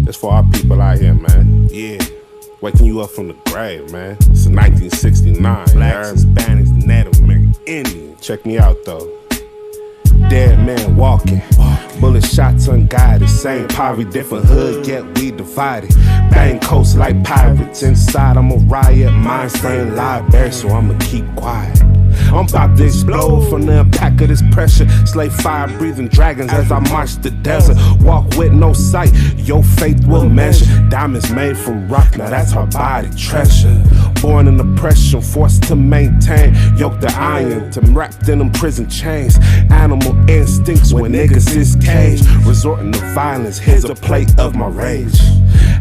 It's for our people out here, man. Yeah. Waking you up from the grave, man. It's 1969. Blacks, Hispanics, Native American, Indian. Check me out, though. Dead man walking, bullet shots unguided. Same poverty, different hood, yet we divided. Bang coast like pirates. Inside I'm a riot, mind staying library, so I'ma keep quiet. I'm about to explode from the impact of this pressure. Slay fire breathing dragons as I march the desert. Walk with no sight, your faith will measure. Diamonds made from rock, now that's our body treasure. Born in oppression, forced to maintain. Yoked the iron to wrapped in them prison chains. Animal instincts when niggas is caged. Resorting to violence, here's a plate of my rage.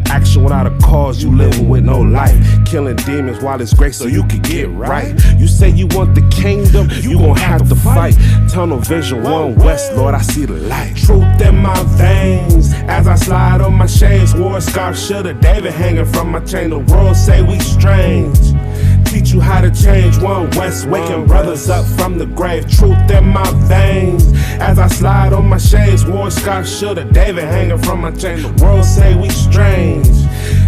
Action without a cause, you living with no life. Killing demons while it's grace so you can get right. You say you want the kingdom, you gon' have to fight. Tunnel vision, one west, Lord, I see the light. Truth in my veins, as I slide on my shades. War scarf, shoulda David hanging from my chain. The world say we strange. Teach you how to change, one west, waking brothers up from the grave. Truth in my veins, as I slide on my shades. War scarf, shoulda David hanging from my chain. The world say we strange.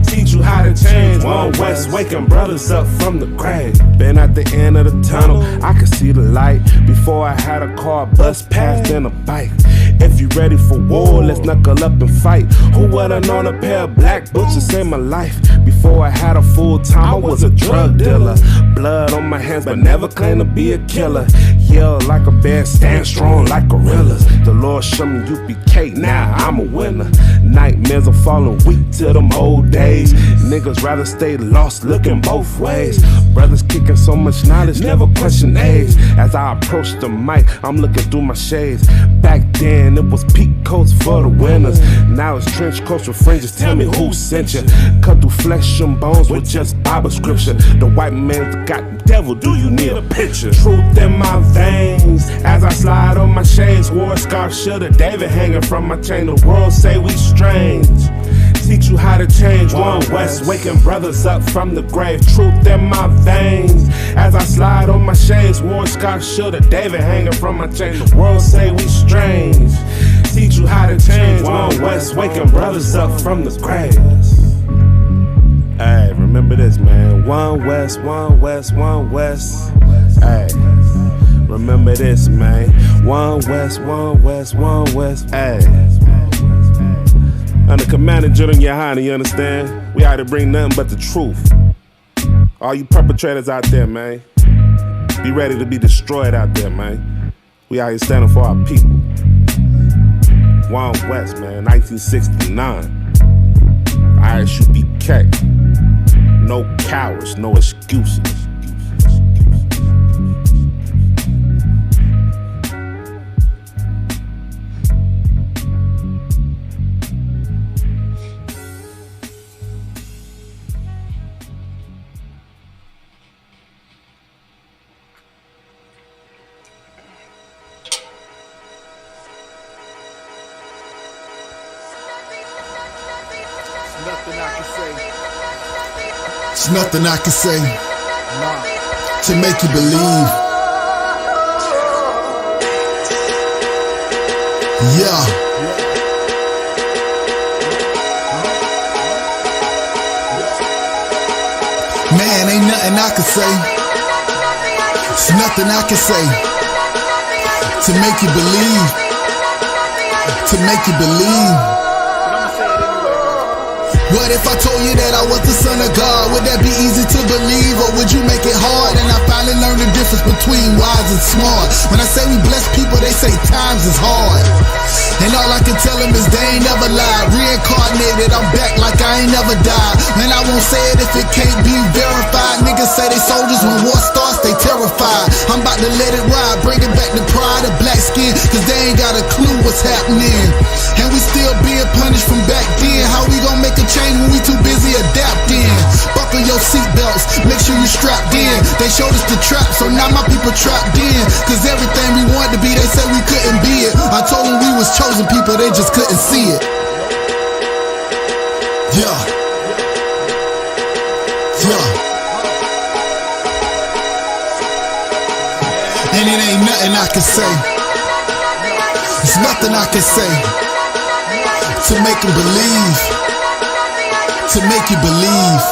Teach you how to change, one west, waking brothers up from the grave. Been at the end of the tunnel, I could see the light. Before I had a car, bus past, then a bike. If you ready for war, let's knuckle up and fight. Who would've known a pair of black boots to save my life? Before I had a full time, I was a drug dealer. Blood on my hands, but never claimed to be a killer. Yell like a bear, stand strong like gorillas. The Lord showed me UPK, now I'm a winner. Nightmares are falling weak to them old days. Niggas rather stay lost, looking both ways. Brothers kicking so much knowledge, never question age. As I approach the mic, I'm looking through my shades. Back then, it was peak coats for the winners. Now it's trench coats with fringes, tell me who sent you. Cut through flesh and bones with just Bible scripture. The white man's the goddamn devil, do you need a picture? Truth in my veins, as I slide on my shades. War scarf, shoulda David hanging from my chain. The world say we strange. Teach you how to change, one west, waking brothers up from the grave. Truth in my veins, as I slide on my shades. War scarf, shoulda David hanging from my chain. The world say we strange. Teach you how to change, one west, waking brothers up from the grave. Hey, remember this, man. One west, one west, one west. Hey, remember this, man. One west, one west, one west. Hey. Under Commander General Yohana, you understand? We out to bring nothing but the truth. All you perpetrators out there, man, be ready to be destroyed out there, man. We out here standing for our people. One West, man, 1969. ISUPK. No cowards, no excuses. It's nothing I can say to make you believe. Yeah. Man, ain't nothing I can say. It's nothing I can say to make you believe. To make you believe. What if I told you that I was the son of God? Would that be easy to believe, or would you make it hard? And I finally learned the difference between wise and smart. When I say we bless people, they say times is hard. And all I can tell them is they ain't never lied. Reincarnated, I'm back like I ain't never died. Man, I won't say it if it can't be verified. Niggas say they soldiers, when war starts, they terrified. I'm about to let it ride, bringing back the pride of black skin, cause they ain't got a clue what's happening. And we still being punished from back then. How we gon' make a change when we too busy adapting? Buckle your seatbelts, make sure you strapped in. They showed us the trap, so now my people trapped in. Cause everything we wanted to be, they said we couldn't be it. I told them we was chosen people, they just couldn't see it. Yeah. Yeah. And it ain't nothing I can say. There's nothing I can say to to make them believe, to make you believe.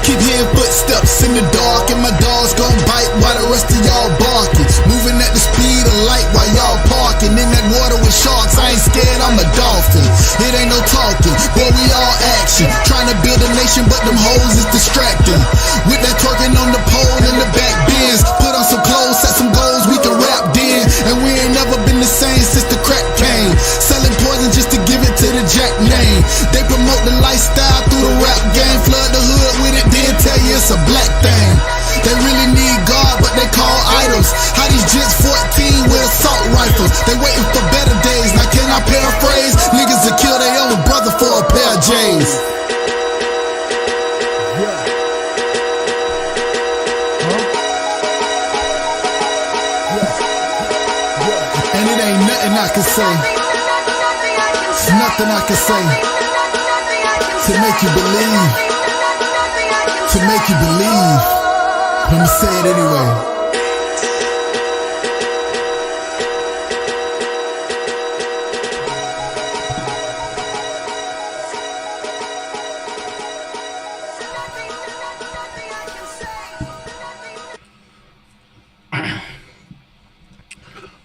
Keep hearing footsteps in the dark, and my dogs gon' bite while the rest of y'all barking. Moving at the speed of light while y'all parking in that water with sharks. I ain't scared, I'm a dolphin. It ain't no talking, boy, we all action. Trying to build a nation, but them hoes is distracting. With that twerking on the pole in the back bins. Put on some clothes, set some goals, we can rap then. And we ain't never been the same since the crack came. Selling poison just to give it to the Jack name. They promote the lifestyle through the rap game. Flood the hood with it, then tell you it's a black thing. They really need God, but they call idols. How these gents 14 with assault rifles? They waiting for better days. Now can I paraphrase? Niggas will kill their own brother for a pair of J's. And it ain't nothing I can say. It's nothing I can say to make you believe. To make you believe. I'ma say it anyway.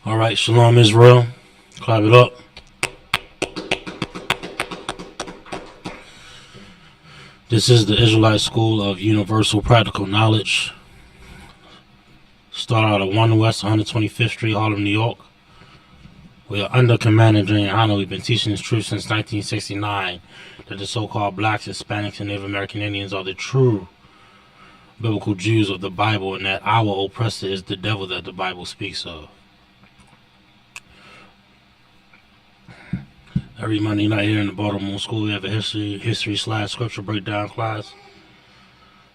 All right, Shalom Israel. Clap it up. This is the Israelite School of Universal Practical Knowledge. Start out at 1 West 125th Street, Harlem, New York. We are under Commander Jane Hanna. We've been teaching this truth since 1969, that the so-called blacks, Hispanics, and Native American Indians are the true biblical Jews of the Bible, and that our oppressor is the devil that the Bible speaks of. Every Monday night here in the Baltimore School, we have a history/scripture breakdown class.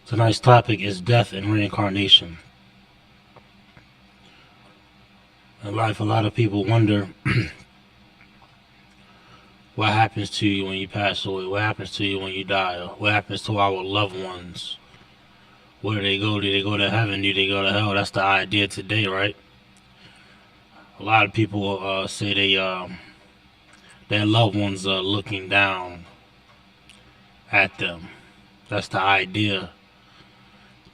Tonight's topic is death and reincarnation. In life, a lot of people wonder what happens to you when you pass away, what happens to you when you die, what happens to our loved ones. Where do they go? Do they go to heaven? Do they go to hell? That's the idea today, right? A lot of people say their loved ones are looking down at them. That's the idea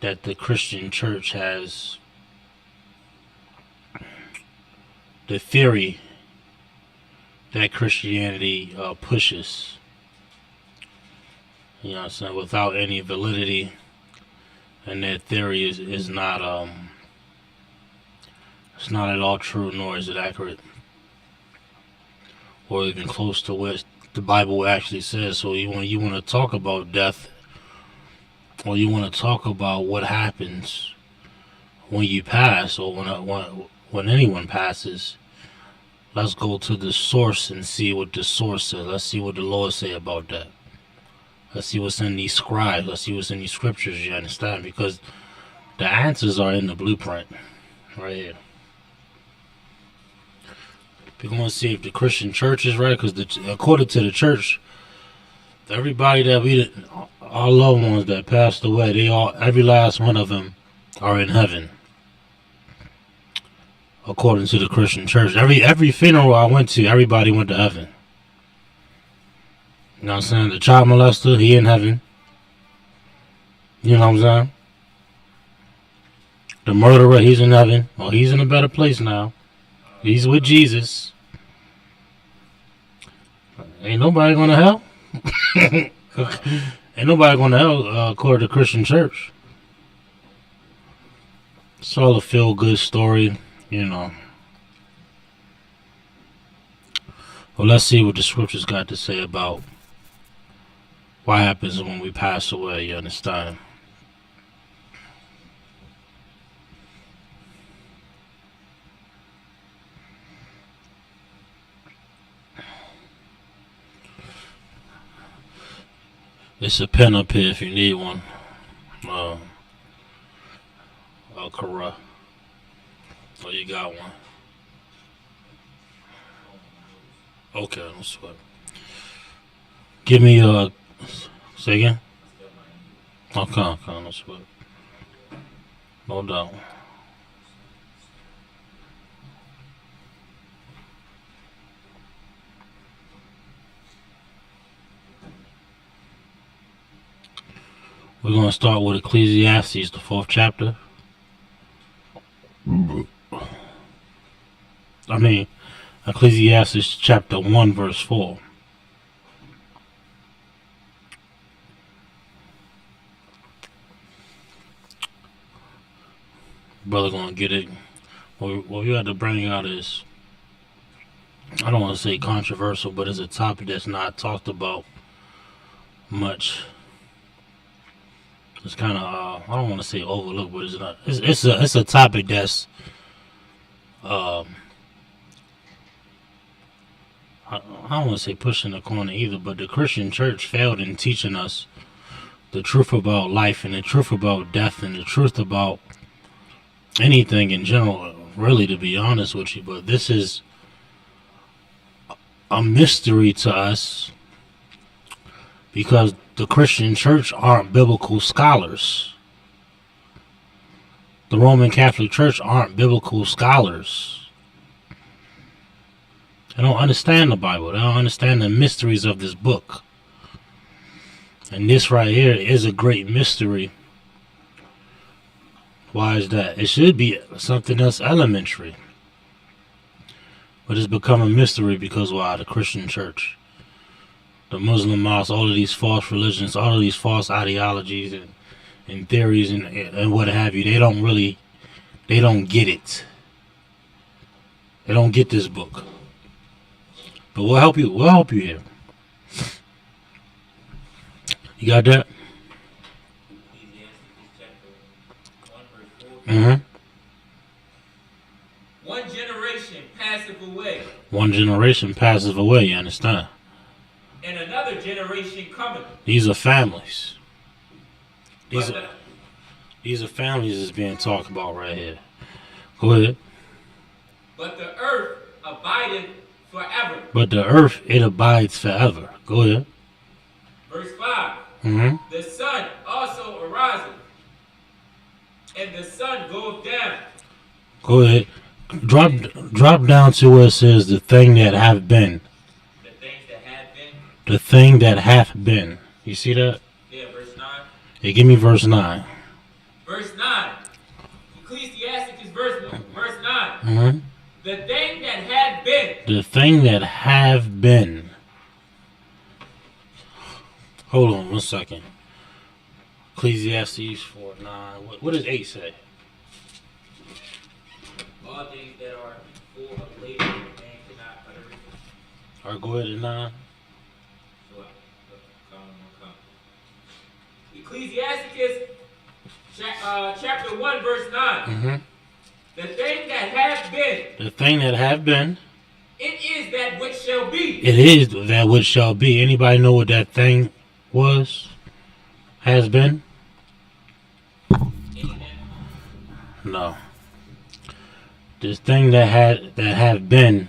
that the Christian church has, the theory that Christianity pushes. You know what I'm saying? Without any validity, and that theory is not it's not at all true, nor is it accurate, or even close to what the Bible actually says. So when you want to talk about death, or you want to talk about what happens when you pass, or when anyone passes, let's go to the source and see what the source says. Let's see what the Lord say about that. Let's see what's in these scribes. Let's see what's in these scriptures, you understand? Because the answers are in the blueprint right here. We're going to see if the Christian church is right, because according to the church, everybody that our loved ones that passed away, every last one of them are in heaven. According to the Christian church, every funeral I went to, everybody went to heaven. You know what I'm saying? The child molester, he in heaven. You know what I'm saying? The murderer, he's in heaven. Well, he's in a better place now. He's with Jesus. Ain't nobody going to hell. Ain't nobody going to hell according to the Christian church. It's all a feel-good story, you know. Well, let's see what the scriptures got to say about what happens when we pass away, you understand? It's a pen up here if you need one. Kara. Oh, you got one. Okay, don't sweat. Give me say again? Okay, no sweat. No doubt. We're going to start with Ecclesiastes, the 4th chapter. Ecclesiastes chapter 1, verse 4. Brother gonna get it. What you had to bring out is, I don't want to say controversial, but it's a topic that's not talked about much. It's kind of I don't want to say overlooked, but it's not. It's a topic that's I don't want to say pushing the corner either, but the Christian church failed in teaching us the truth about life and the truth about death and the truth about anything in general, really, to be honest with you. But this is a mystery to us because the Christian church aren't biblical scholars. The Roman Catholic Church aren't biblical scholars. They don't understand the Bible. They don't understand the mysteries of this book. And this right here is a great mystery. Why is that? It should be something else elementary. But it's become a mystery because why? The Christian church, the Muslim mosque, all of these false religions, all of these false ideologies and theories and what have you, they don't get it. They don't get this book. But we'll help you here. You got that? Mm-hmm. One generation passeth away. One generation passes away, you understand? And another generation cometh. These are families. These are families that's being talked about right here. Go ahead. But the earth abideth forever. But the earth, it abides forever. Go ahead. Verse 5. Mm-hmm. The sun also ariseth, and the sun goeth down. Go ahead. Drop down to where it says the thing that have been. The things that have been. The thing that hath been. You see that? Yeah, verse 9. Yeah, give me verse 9. Verse 9. Ecclesiastes is verse 9. Mm-hmm. The thing that had been. The thing that have been. Hold on 1 second. Ecclesiastes 4:9. What does 8 say? All things that are full of labor, man cannot utter it. Alright, go ahead at 9. Ecclesiastes chapter 1 verse 9. Mm-hmm. The thing that hath been. The thing that have been. It is that which shall be. It is that which shall be. Anybody know what that thing was? Has been? No. This thing that have been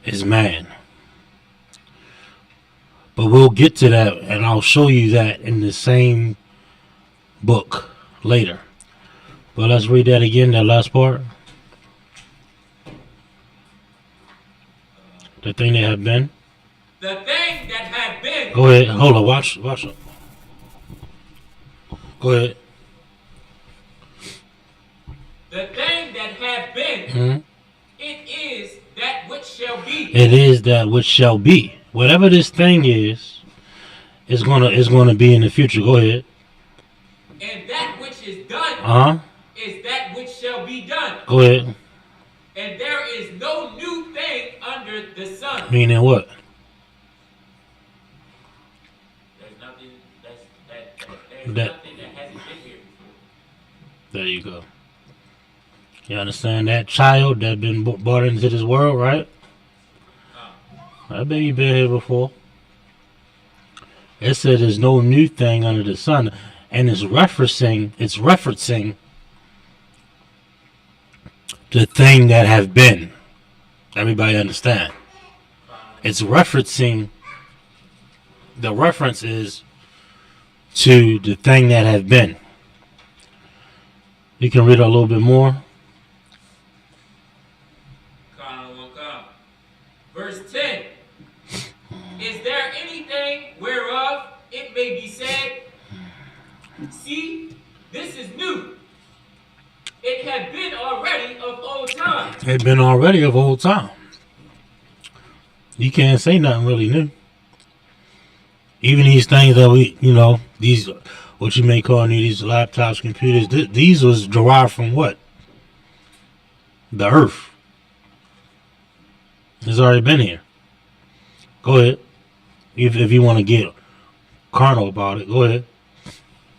is man. But we'll get to that, and I'll show you that in the same book later. But let's read that again, that last part. The thing that have been. The thing that had been. Go ahead. Hold on. Watch it. Go ahead. The thing that had been. Mm-hmm. It is that which shall be. It is that which shall be. Whatever this thing is gonna be in the future. Go ahead. And that which is done. Is that which shall be done. Go ahead. And there is no new thing under the sun. Meaning what? There's nothing That- nothing that hasn't been here before. There you go. You understand that child that been brought into this world, right? That baby been here before. It said there's no new thing under the sun, and it's referencing the thing that have been. Everybody understand? It's referencing. The reference is to the thing that have been. You can read a little bit more. Verse 10. Is there anything whereof it may be said, See, this is new. It had been already of old time. It had been already of old time. You can't say nothing really new. Even these things that we, these, what you may call these laptops, computers, these was derived from what? The earth. It's already been here. Go ahead. If you want to get carnal about it, go ahead.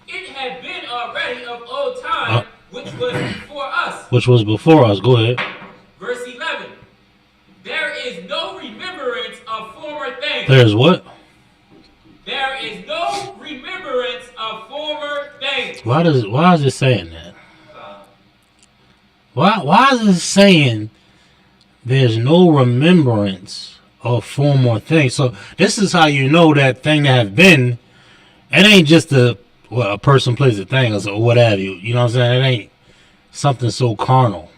It had been already of old time, which was before us. Which was before us. Go ahead. Verse 11. There is no remembrance of former things. There's what? There is no remembrance of former things. Why is it saying that? Why is it saying there's no remembrance of former things? So this is how you know that thing that have been. It ain't just a person, place, a thing, or what have you. You know what I'm saying? It ain't something so carnal.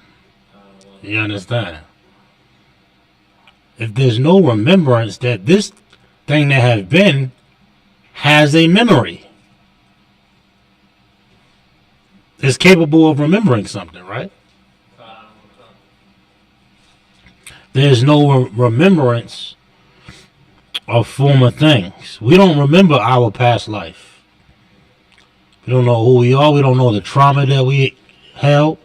You understand? If there's no remembrance, that this thing that have been has a memory. It's capable of remembering something, right? There's no remembrance of former things. We don't remember our past life. We don't know who we are. We don't know the trauma that we held.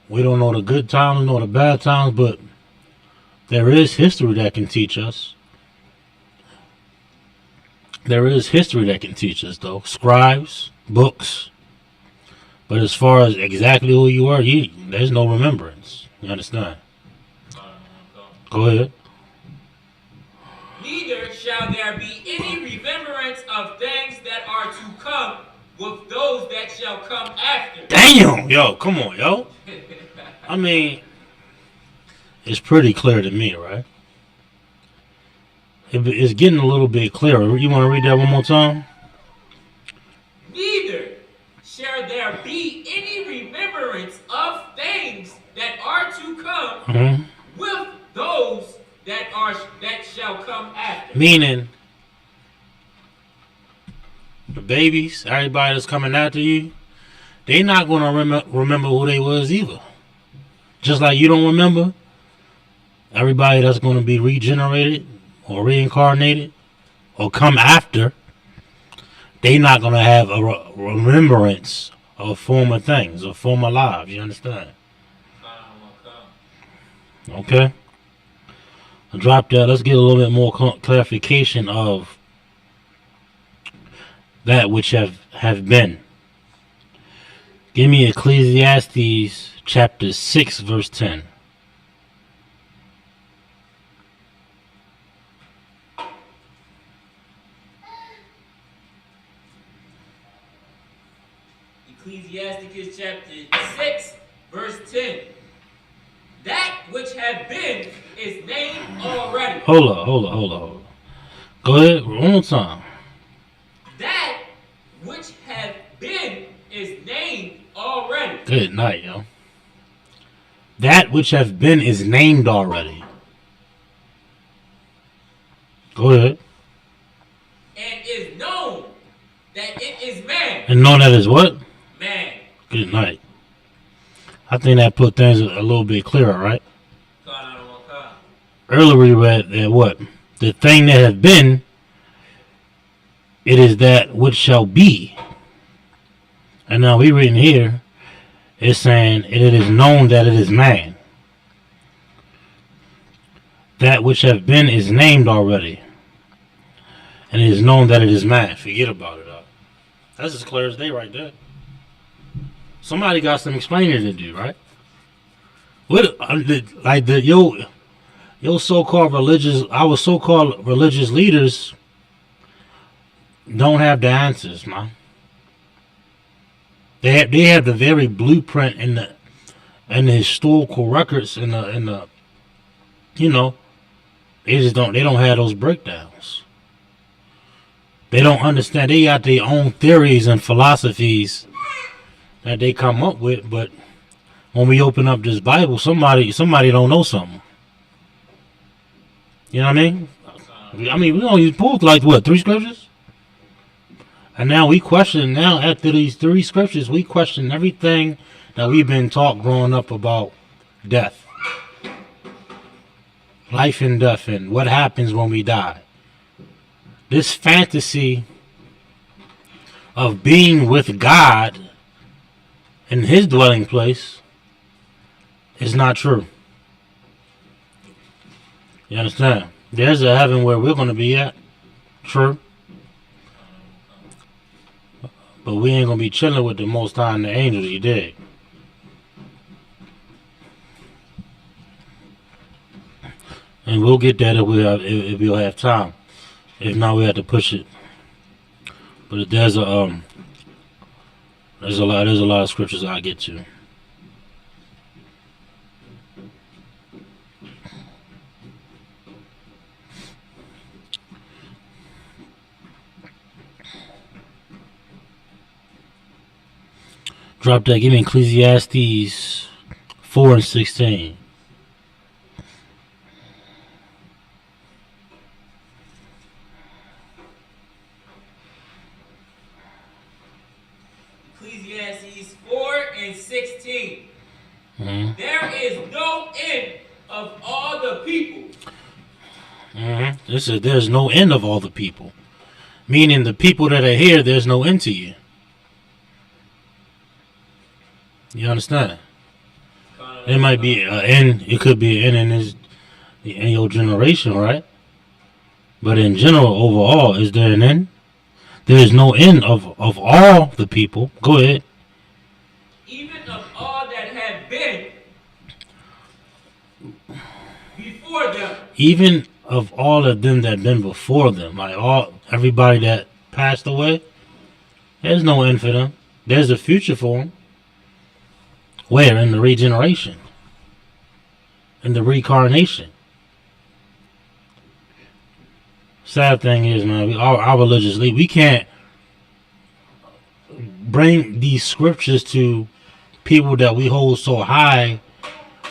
We don't know the good times, nor the bad times, but there is history that can teach us. There is history that can teach us, though. Scribes, books. But as far as exactly who you are, there's no remembrance. You understand? Go ahead. Neither shall there be any remembrance of things that are to come with those that shall come after. Damn! Yo, come on, yo. I mean, it's pretty clear to me, right? It's getting a little bit clearer. You want to read that one more time? Neither shall there be any remembrance of things that are to come with those that shall come after. Meaning, the babies, everybody that's coming after you, they not going to remember who they was either. Just like you don't remember everybody that's going to be regenerated or reincarnated or come after, they not going to have a remembrance of former things or former lives. You understand? Okay. I'll drop that. Let's get a little bit more clarification of that which have been. Give me Ecclesiastes chapter 6 verse 10. Ecclesiasticus chapter 6 verse 10. That which have been is named already. Hold on. Go ahead, one more time. That which have been is named already. Good night, yo. That which have been is named already. Go ahead. And is known that it is man. And known that is what? Man. Good night. I think that put things a little bit clearer, right? Earlier we read that what? The thing that has been, it is that which shall be. And now we reading here, it's saying it is known that it is man. That which have been is named already. And it is known that it is man. Forget about it, though. That's as clear as day right there. Somebody got some explaining to do, right? What, like your so-called religious, our so-called religious leaders don't have the answers, man. They have the very blueprint and the historical records and the they don't have those breakdowns. They don't understand. They got their own theories and philosophies that they come up with, but when we open up this Bible, somebody don't know something. You know what I mean? We only pulled like what, 3 scriptures? And now we question, now after these 3 scriptures, we question everything that we've been taught growing up about death. Life and death and what happens when we die. This fantasy of being with God in his dwelling place is not true. You understand? There's a heaven where we're going to be at. True. But we ain't going to be chilling with the Most High and the angels. You dig? And we'll get that if we'll have time. If not, we have to push it. But there's a lot of scriptures I get to. Drop that. Give me Ecclesiastes 4 and 16. Ecclesiastes 4 and 16. There is no end of all the people. This is, there's no end of all the people. Meaning the people that are here, there's no end to you. You understand? It might be an end. It could be an end in your generation, right? But in general, overall, is there an end? There is no end of all the people. Go ahead. Even of all that have been before them. Even of all of them that have been before them, like everybody that passed away, there's no end for them. There's a future for them. Where? In the regeneration. In the reincarnation. Sad thing is, man, our religious lead, we can't bring these scriptures to people that we hold so high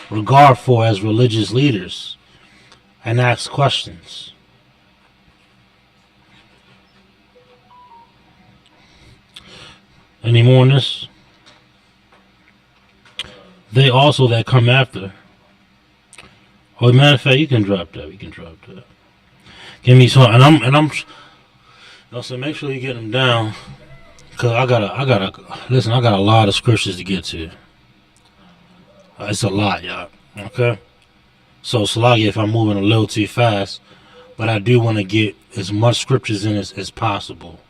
regard for as religious leaders and ask questions. Any more on this? They also that come after. Oh, matter of fact, you can drop that. We can drop that. Give me some, and I'm. So make sure you get them down, cause I gotta listen. I got a lot of scriptures to get to. It's a lot, y'all. Okay. So Salagi, if I'm moving a little too fast, but I do want to get as much scriptures in as possible.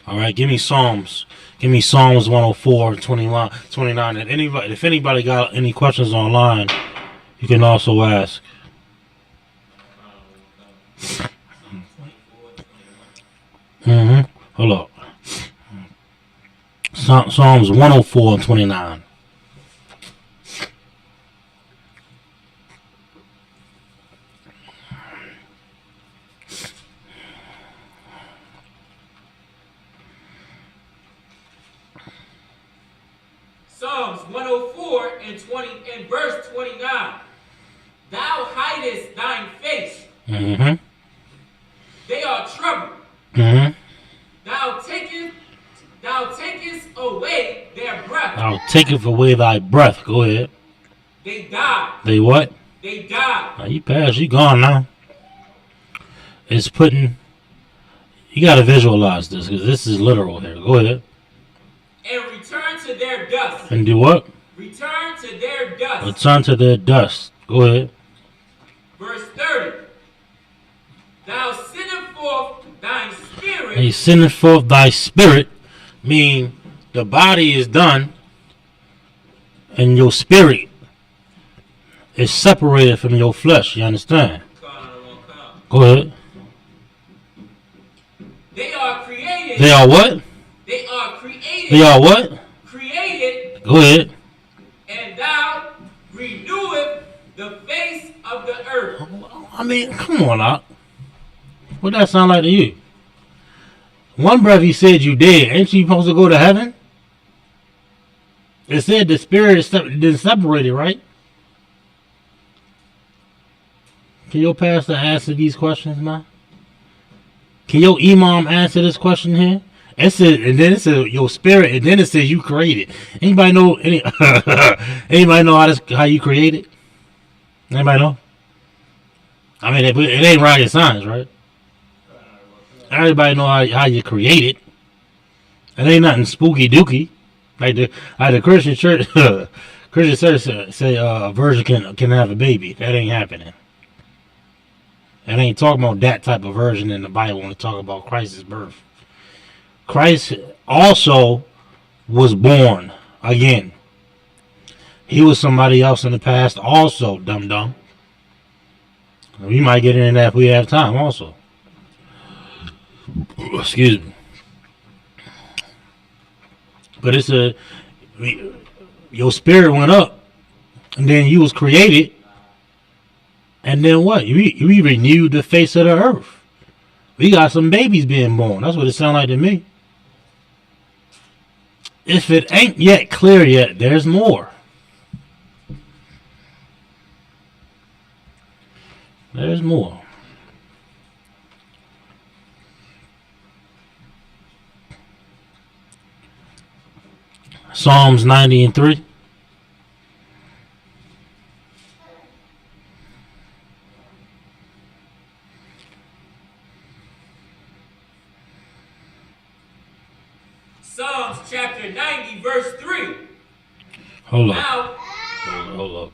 All right, give me Psalms. Give me Psalms 104 and 29. And if anybody got any questions online, you can also ask. Hold up. Psalms 104 and 29. Psalms 104 and verse 29. Thou hidest thine face. They are troubled. Thou takest away their breath. Thou takest away thy breath. Go ahead. They die. They what? They die. Now you passed. You gone now. It's putting. You gotta visualize this because this is literal here. Go ahead. And return to their dust. And do what? Return to their dust. Return to their dust. Go ahead. Verse 30. Thou sendest forth thine spirit. And sending forth thy spirit, mean the body is done, and your spirit is separated from your flesh. You understand? Go ahead. They are created. They are what? They are created. They are what? Created. Go ahead. And thou reneweth the face of the earth. I mean, come on out. What that sound like to you? One breath he said you dead. Ain't you supposed to go to heaven? It said the spirit is separated, right? Can your pastor answer these questions, man? Can your imam answer this question here? It said, and then it said your spirit, and then it says you created. Anybody know anybody know how you created? Anybody know? I mean, it ain't rocket science, right? Everybody know how you created. It ain't nothing spooky dooky. Like the Christian church, Christian church say a virgin can have a baby. That ain't happening. That ain't talking about that type of virgin in the Bible when it talk about Christ's birth. Christ also was born again. He was somebody else in the past also, dum-dum. We might get into that if we have time also. Excuse me. But your spirit went up, and then you was created, and then what? We renewed the face of the earth. We got some babies being born. That's what it sounds like to me. If it ain't yet clear yet, there's more. There's more. Psalms 90 and 3. Psalms chapter 90, verse 3. Hold Now, up.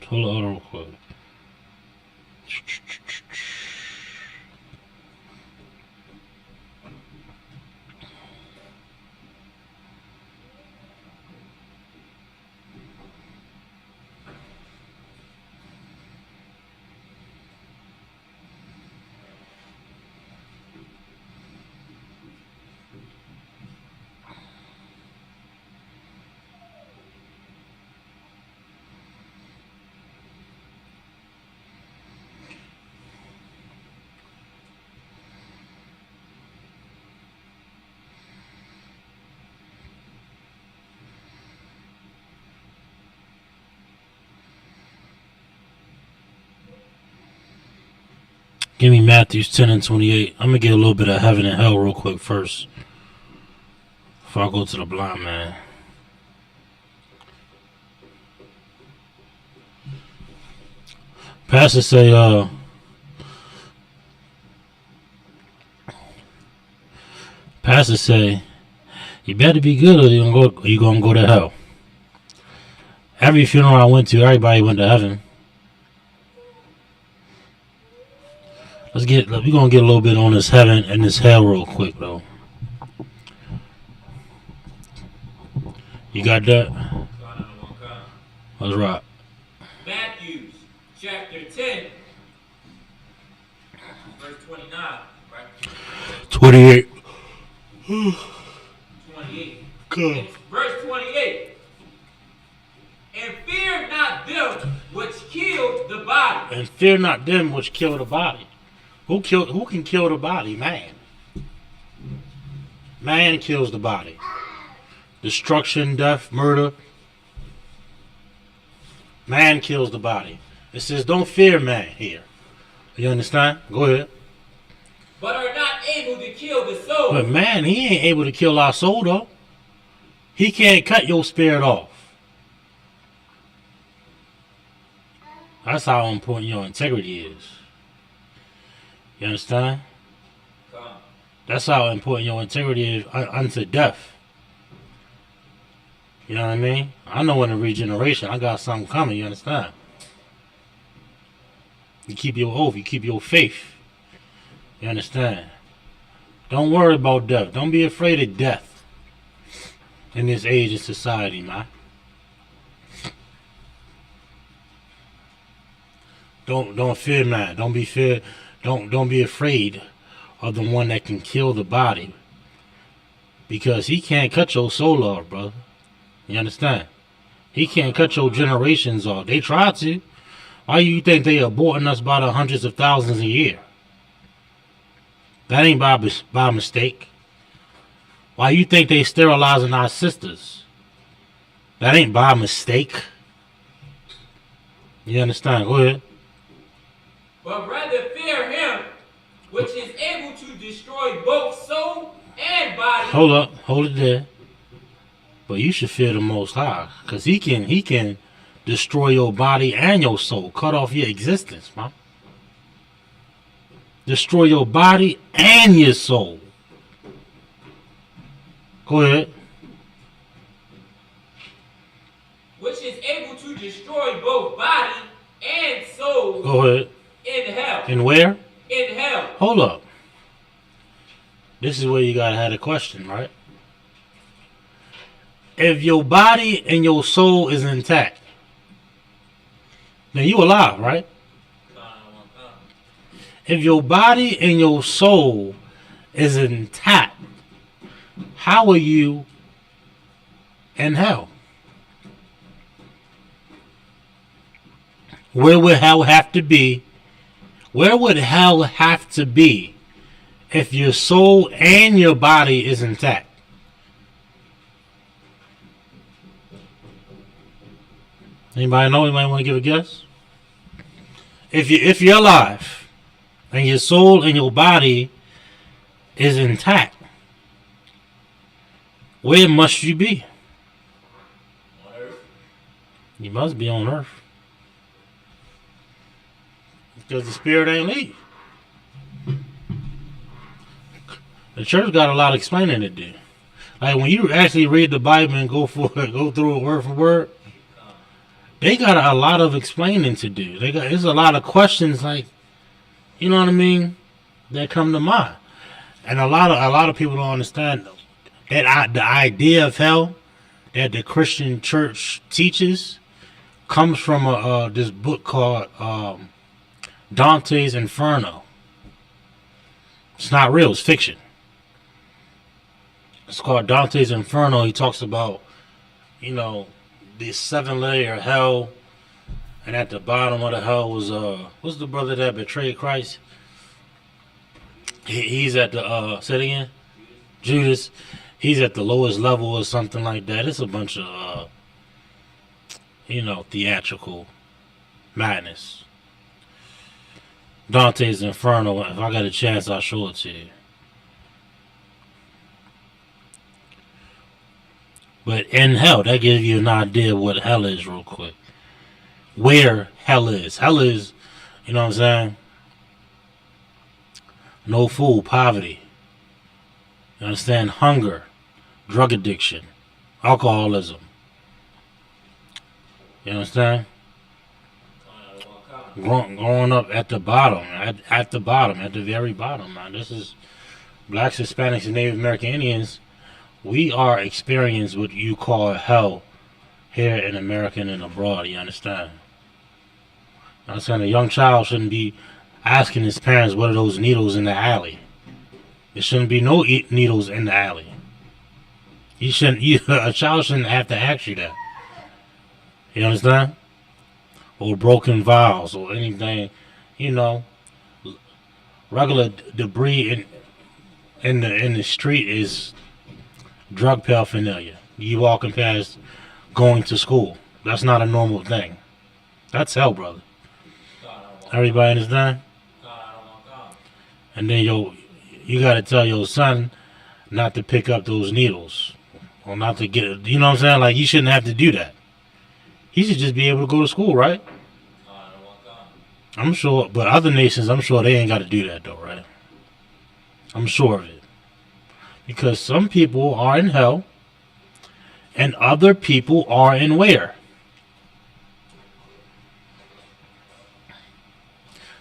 Hold on real quick. Give me Matthew 10 and 28. I'm going to get a little bit of heaven and hell real quick first. Before I go to the blind man. Pastor say, you better be good or you gonna go to hell. Every funeral I went to, everybody went to heaven. We're gonna get a little bit on this heaven and this hell real quick though. You got that? That's right. Matthew chapter 10, verse 29, right? 28. 28. Good. Verse 28. And fear not them which killed the body. And fear not them which kill the body. Who can kill the body? Man. Man kills the body. Destruction, death, murder. Man kills the body. It says don't fear man here. You understand? Go ahead. But are not able to kill the soul. But man, he ain't able to kill our soul though. He can't cut your spirit off. That's how important your integrity is. You understand? That's how important your integrity is unto death. You know what I mean? I know in the regeneration, I got something coming, you understand? You keep your oath, you keep your faith. You understand? Don't worry about death. Don't be afraid of death in this age of society, man. Don't fear man. Don't be afraid of the one that can kill the body. Because he can't cut your soul off, brother. You understand? He can't cut your generations off. They try to. Why you think they aborting us by the hundreds of thousands a year? That ain't by mistake. Why you think they sterilizing our sisters? That ain't by mistake. You understand? Go ahead. But rather fear him which is able to destroy both soul and and body. Hold it there. But you should fear the Most High, cause He can destroy your body and your soul, cut off your existence, man. Destroy your body and your soul. Go ahead. Which is able to destroy both body and soul. Go ahead. In hell. And where? In hell. Hold up. This is where you gotta have a question, right? If your body and your soul is intact, then you alive, right? If your body and your soul is intact, how are you in hell? Where would hell have to be? Where would hell have to be if your soul and your body is intact? Anybody know? Anybody want to give a guess? If you're alive and your soul and your body is intact, where must you be? On earth. You must be on earth. Because the spirit ain't leave. The church got a lot of explaining to do. Like when you actually read the Bible and go through it word for word, they got a lot of explaining to do. There's a lot of questions, like, you know what I mean, that come to mind. And a lot of people don't understand that the idea of hell that the Christian church teaches comes from this book called Dante's Inferno. It's not real, it's fiction. It's called Dante's Inferno. He talks about, this 7-layer hell, and at the bottom of the hell was what's the brother that betrayed Christ? He's at the say it again? Judas. He's at the lowest level or something like that. It's a bunch of theatrical madness. Dante's Inferno. If I got a chance, I'll show it to you. But in hell, that gives you an idea of what hell is real quick. Where hell is. Hell is, you know what I'm saying? No food, poverty. You understand? Hunger, drug addiction, alcoholism. You understand? Growing up at the bottom, at the bottom, at the very bottom, man. This is blacks, Hispanics, and Native American Indians. We are experiencing what you call hell here in America and abroad. You understand? I'm saying a young child shouldn't be asking his parents what are those needles in the alley. There shouldn't be no needles in the alley. A child shouldn't have to ask you that. You understand? Or broken vials or anything, regular debris in the street is drug paraphernalia. You walking past going to school. That's not a normal thing. That's hell, brother. Everybody understand? And then you gotta tell your son not to pick up those needles. Or not to get, you know what I'm saying? Like, you shouldn't have to do that. He should just be able to go to school, right? I'm sure, but other nations, I'm sure they ain't got to do that though, right? I'm sure of it. Because some people are in hell, and other people are in where?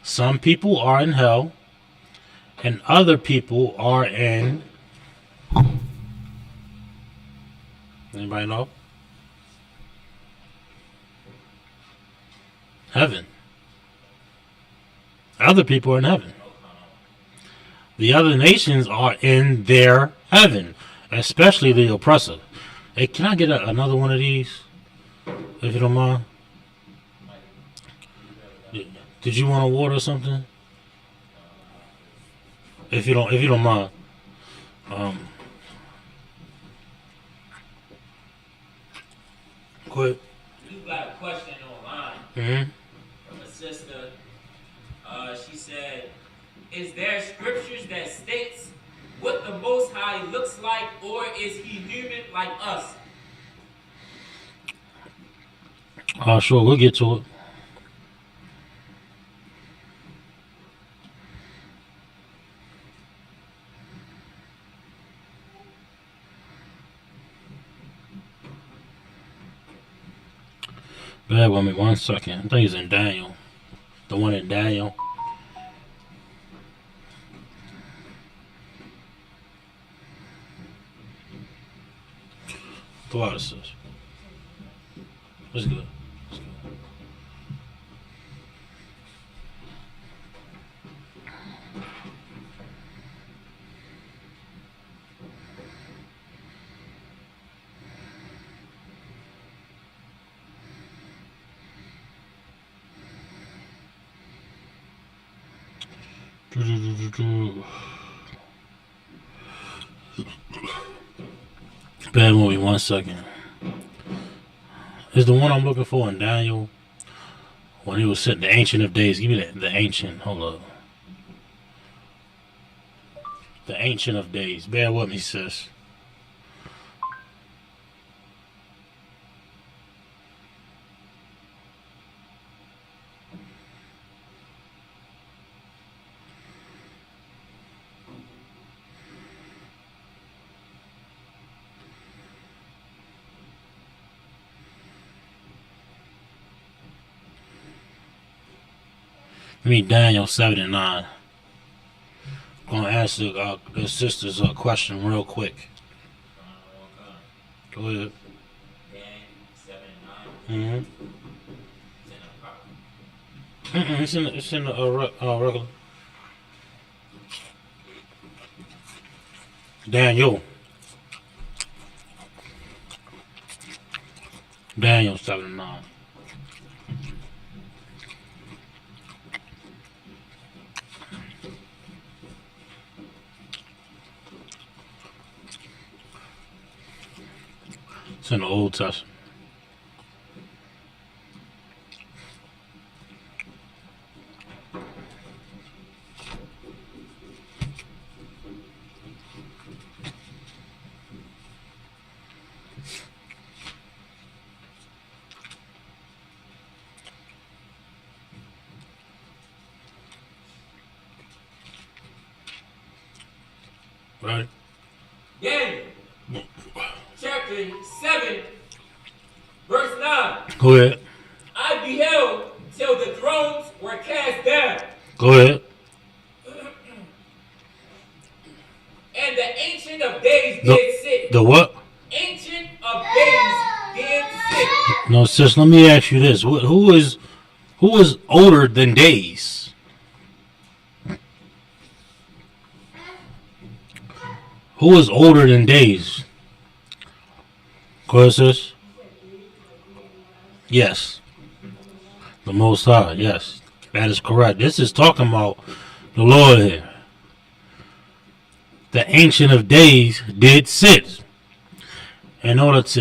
Some people are in hell, and other people are in... Anybody know? Heaven. Other people are in heaven. The other nations are in their heaven, especially the oppressor. Hey, can I get another one of these, if you don't mind? Did you want a water or something? If you don't mind. Go ahead. You got a question online from a sister. She said, "Is there scriptures that states what the Most High looks like, or is he human like us? Sure, we'll get to it. Bear with me 1 second. I think it's in Daniel. The one in Daniel. Go out of this. Let's go. Bear with me 1 second. Is the one I'm looking for in Daniel when he was sitting the Ancient of Days? Give me the Ancient. Hold up. The Ancient of Days. Bear with me, sis. I mean, Daniel 7 and 9. I'm going to ask the sisters a question real quick. Go ahead. Daniel 7 and 9. It's in the regular. Daniel 7 and 9. It's in the Old Testament. Right? Daniel chapter 7, verse 9. Go ahead. I beheld till the thrones were cast down, Go ahead. and the Ancient of Days did sit. The what? Ancient of Days did sit. No, sis, let me ask you this. Who is older than days? Who is older than days? Go ahead, sis. Yes. The Most High, yes. That is correct. This is talking about the Lord here. The Ancient of Days did sit. In order to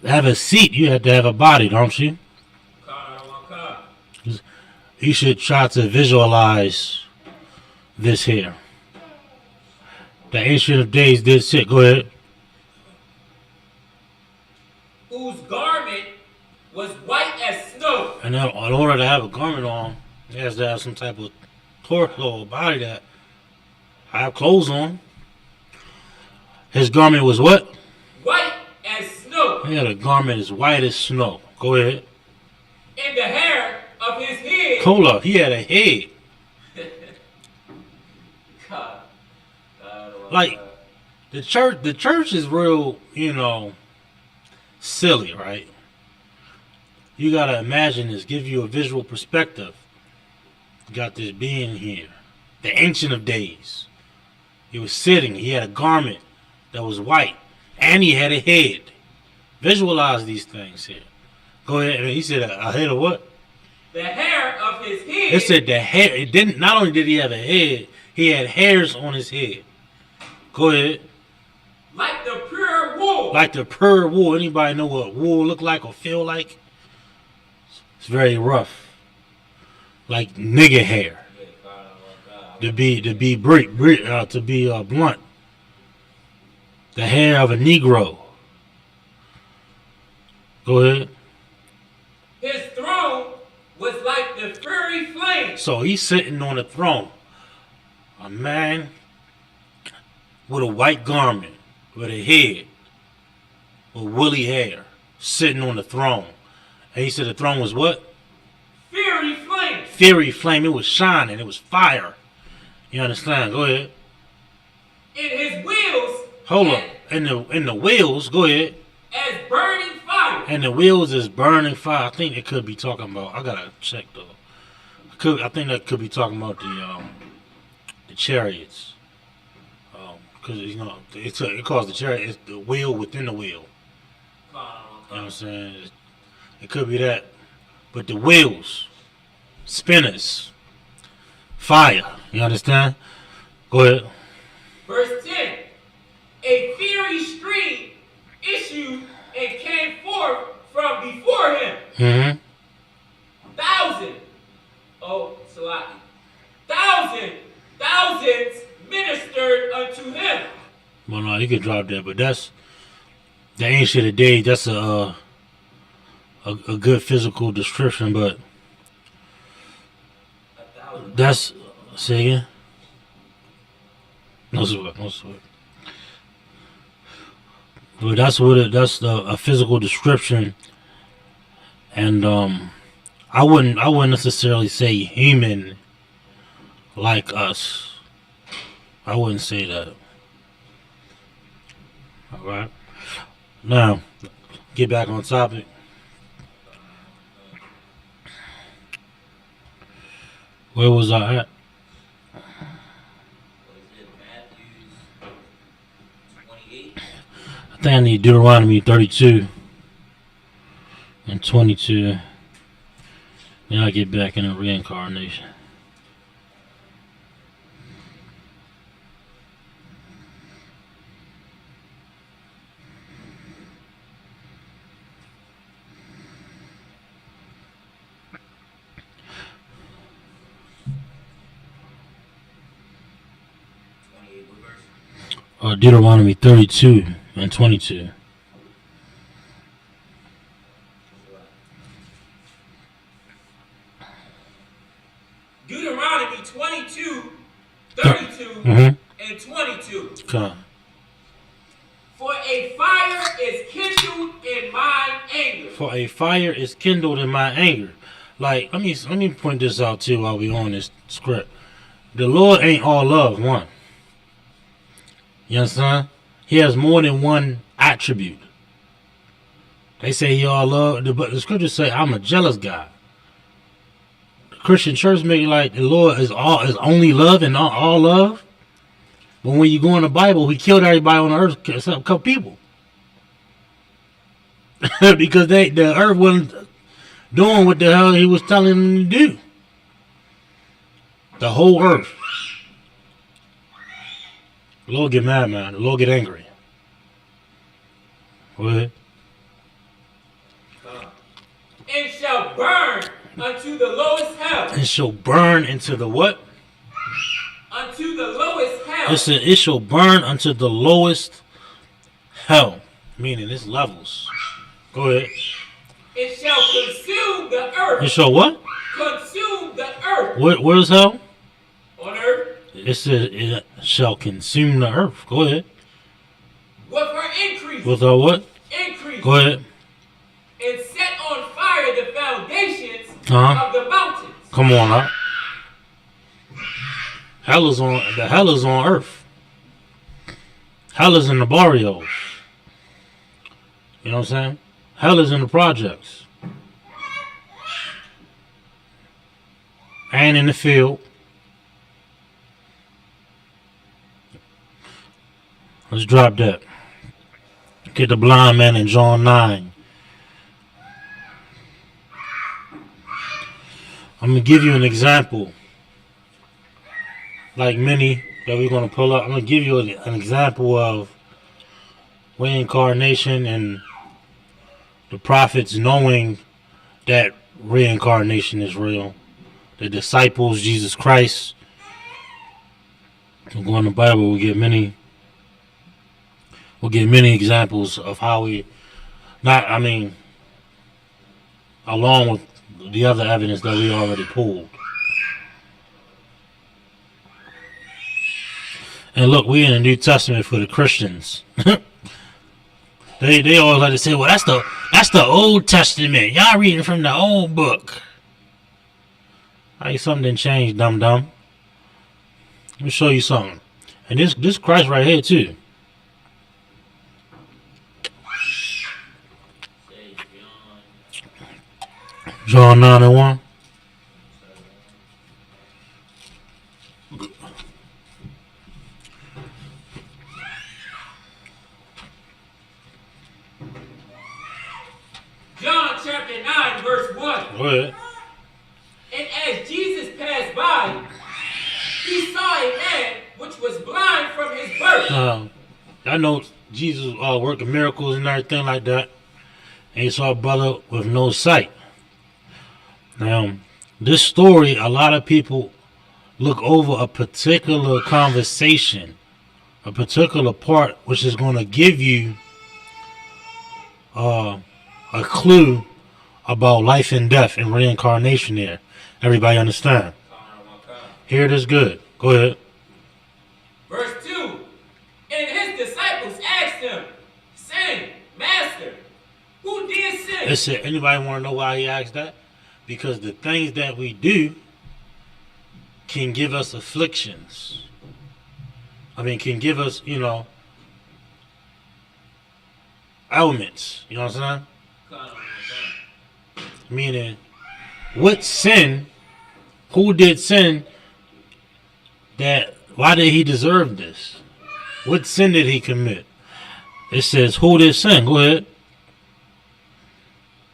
have a seat, you have to have a body, don't you? You should try to visualize this here. The Ancient of Days did sit. Go ahead. Whose garment was white as snow. And now, in order to have a garment on, it has to have some type of torso or body that have clothes on. His garment was what? White as snow. Yeah, the garment is white as snow. Go ahead. And the hair of his head. Hold up, he had a head. Like the church is real, silly, right? You gotta imagine this, give you a visual perspective. You got this being here, the Ancient of Days. He was sitting, he had a garment that was white, and he had a head. Visualize these things here. Go ahead. He said a head of what? The hair of his head. It said the hair. It didn't. Not only did he have a head, he had hairs on his head. Go ahead. Like the pure wool. Like the pure wool. Anybody know what wool look like or feel like? It's very rough. Like nigger hair. To be blunt. the hair of a Negro. Go ahead. His throne was like the fiery flame. So he's sitting on the throne. A man with a white garment, with a head, with woolly hair, sitting on the throne. And he said the throne was what? Fiery flame. Fiery flame. It was shining. It was fire. You understand? Go ahead. In his wheels. Hold up. In the wheels, go ahead. As burning fire. And the wheels is burning fire. I think it could be talking about. I gotta check though. I think that could be talking about the chariots. Because you know it calls the chariot. It's the wheel within the wheel. You know what I'm saying? It could be that, but the wheels, spinners, fire. You understand? Go ahead. Verse 10. A fiery stream issued and came forth from before him. Mm-hmm. Thousands ministered unto him. Well, no, you could drop that, but that's the ancient of days. That's a good physical description, but that's say again. No sweat. But that's a physical description, and I wouldn't necessarily say human like us. I wouldn't say that. All right. Now, get back on topic. Where was I at? I think I need Deuteronomy 32 and 22. Then I get back in the reincarnation. Deuteronomy 32 and 22. Deuteronomy 22, 32, and 22. Come. For a fire is kindled in mine anger. For a fire is kindled in my anger. Like, let me point this out too while we on this script. The Lord ain't all love, one. You understand? He has more than one attribute. They say he all love, but the scriptures say I'm a jealous God. The Christian church make it like the Lord is only love and all love. But when you go in the Bible, he killed everybody on the earth except a couple people. Because the earth wasn't doing what the hell he was telling them to do. The whole earth. The Lord get mad, man. The Lord get angry. Go ahead. And shall burn unto the lowest hell. And shall burn into the what? Unto the lowest hell. It said it shall burn unto the lowest hell. Meaning it's levels. Go ahead. It shall consume the earth. It shall what? Consume the earth. Where's hell? On earth. It says it shall consume the earth. Go ahead. With her increase. With her what? Increase. Go ahead. And set on fire the foundations Uh-huh. of the mountains. Come on up. Hell is on earth. Hell is in the barrios. You know what I'm saying? Hell is in the projects. And in the field. Let's drop that. Get the blind man in John 9. I'm going to give you an example. Like many that we're going to pull up. I'm going to give you an example of reincarnation and the prophets knowing that reincarnation is real. The disciples, Jesus Christ. We'll go in the Bible, we'll get many We'll give many examples of how along with the other evidence that we already pulled. And look, we in the New Testament for the Christians. They always like to say, well, that's the Old Testament. Y'all reading from the old book. Hey, something didn't change, dum-dum. Let me show you something. And this Christ right here, too. John 9:1. John chapter 9, verse 1. Go ahead. And as Jesus passed by, he saw a man which was blind from his birth. I know Jesus working miracles and everything like that. And he saw a brother with no sight. Now, this story, a lot of people look over a particular conversation, a particular part, which is going to give you a clue about life and death and reincarnation there. Everybody understand? Here it is good. Go ahead. Verse 2. And his disciples asked him, saying, Master, who did sin? That's it. Anybody want to know why he asked that? Because the things that we do can give us afflictions. Can give us, ailments. You know what I'm saying? Meaning, what sin, who did sin, why did he deserve this? What sin did he commit? It says, who did sin? Go ahead.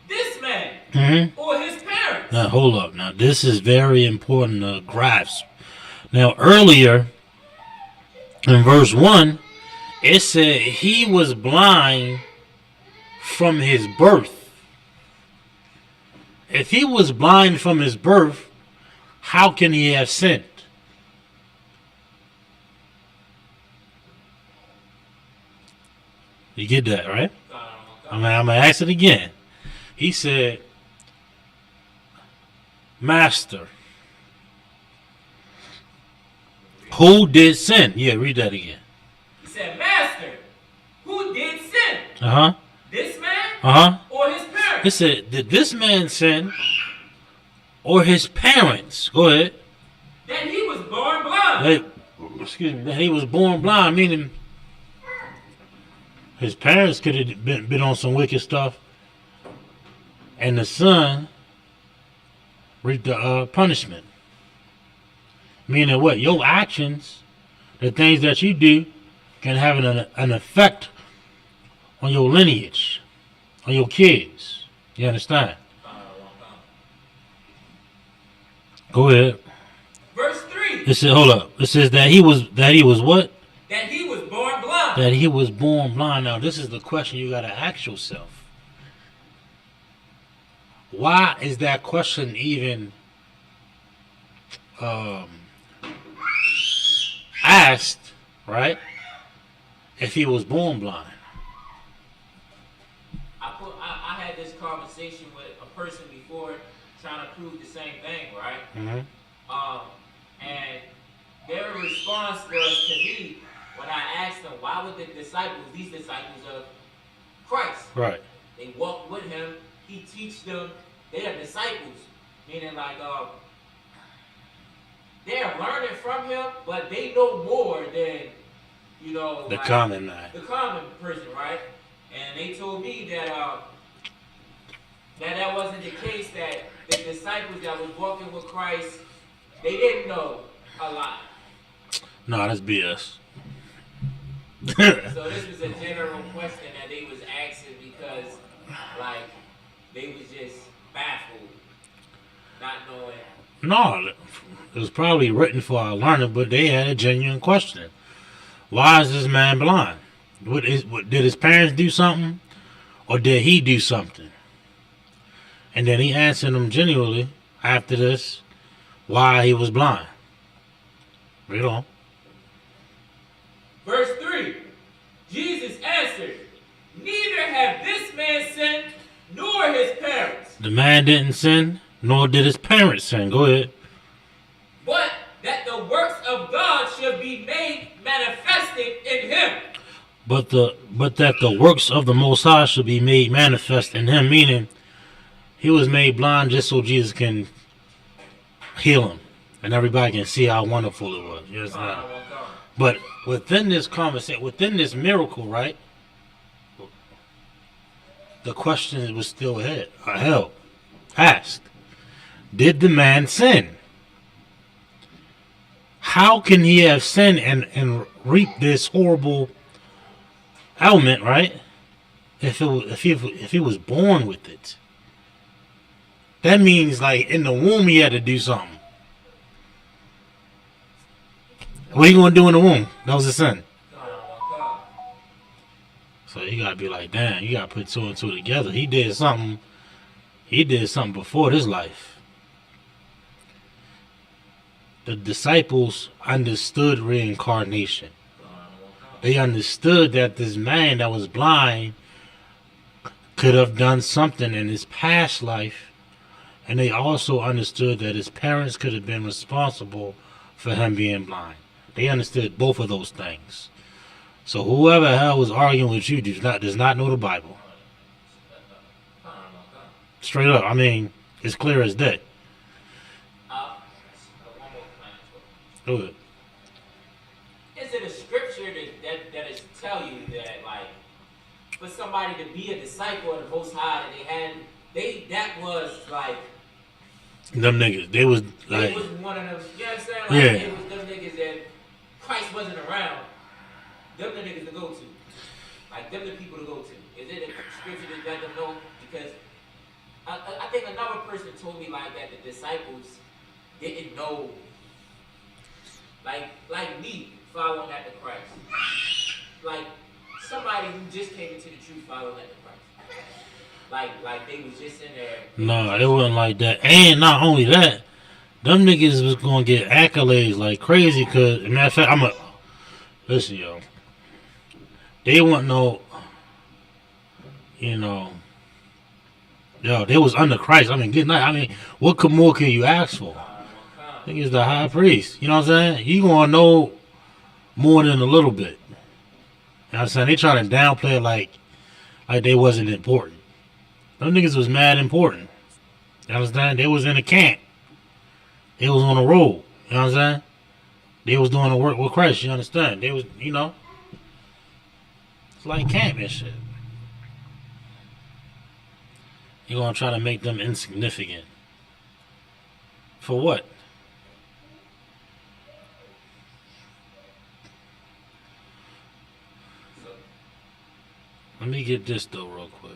This man or his parents. Now, hold up. Now, this is very important to grasp. Now, earlier in verse 1, it said he was blind from his birth. If he was blind from his birth, how can he have sinned? You get that, right? I'm going to ask it again. He said, Master, who did sin? Yeah, read that again. He said, Master, who did sin? Uh-huh. This man? Uh-huh. Or his parents? It said, did this man sin or his parents? Go ahead. That he was born blind. That he was born blind, meaning his parents could have been on some wicked stuff, and the son reaped the punishment. Meaning what? Your actions, the things that you do, can have an effect on your lineage, on your kids. You understand? Go ahead. Verse 3. It says, hold up. It says that he was what? That he was born blind. That he was born blind. Now, this is the question you got to ask yourself. Why is that question even asked, right? If he was born blind. I had this conversation with a person before trying to prove the same thing, right? Mm-hmm. And their response was to me when I asked them, why would these disciples of Christ, right? They walked with him, he teach them, they are disciples, meaning like they are learning from him, but they know more than the common man, the common person, right? And they told me that that wasn't the case. That the disciples that was walking with Christ, they didn't know a lot. No, that's BS. So this was a general question that they was asking because, like, they was just baffled, not knowing. No, it was probably written for our learning, but they had a genuine question. Why is this man blind? Did his parents do something? Or did he do something? And then he answered them genuinely after this why he was blind. Read on. Verse 3. Jesus answered The man didn't sin, nor did his parents sin. Go ahead. But that the works of God should be made manifested in him. But that the works of the Most High should be made manifest in him, meaning he was made blind just so Jesus can heal him, and everybody can see how wonderful it was. You understand? But within this conversation, within this miracle, right? The question was still held, asked: did the man sin? How can he have sinned and reap this horrible ailment, right? If he was born with it, that means like in the womb he had to do something. What are you gonna do in the womb? That was a sin. So you gotta be like, damn, you gotta put two and two together. He did something before this life. The disciples understood reincarnation. They understood that this man that was blind could have done something in his past life, and they also understood that his parents could have been responsible for him being blind. They understood both of those things. So whoever the hell was arguing with you does not know the Bible. Straight up, I mean, it's clear as day. Go ahead. Is it a scripture that is tell you that, like, for somebody to be a disciple of the Most High, that was like them niggas, they was like, it was one of them. You know what I'm saying? Like, yeah. It was them niggas that Christ wasn't around. Them the niggas to go to. Like, them the people to go to. Is it a scripture that let them know? Because I think another person told me like that the disciples didn't know. Like me following after Christ. Like somebody who just came into the truth following after Christ. Like they was just in there. No, it wasn't like that. And not only that, them niggas was gonna get accolades like crazy. Cause matter of fact, listen, yo. They want no, they was under Christ. I mean, good night. I mean, what more can you ask for? I think it's the high priest. You know what I'm saying? You gonna know more than a little bit. You know what I'm saying? They try to downplay it like they wasn't important. Them niggas was mad important. You understand? They was in a camp. They was on the road. You know what I'm saying? They was doing the work with Christ. You understand? They was, it's like camp and shit. You gonna try to make them insignificant. For what? Let me get this though real quick.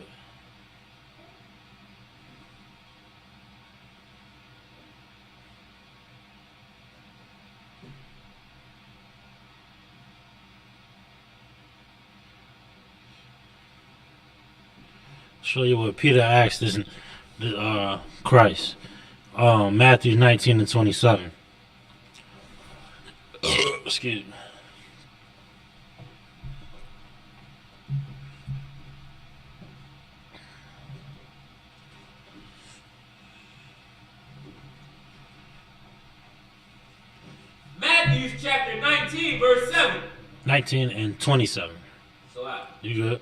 Show you what Peter asked this Christ. Matthew 19 and 27. Excuse me. Matthew chapter 19, verse 7. 19 and 27. So you good?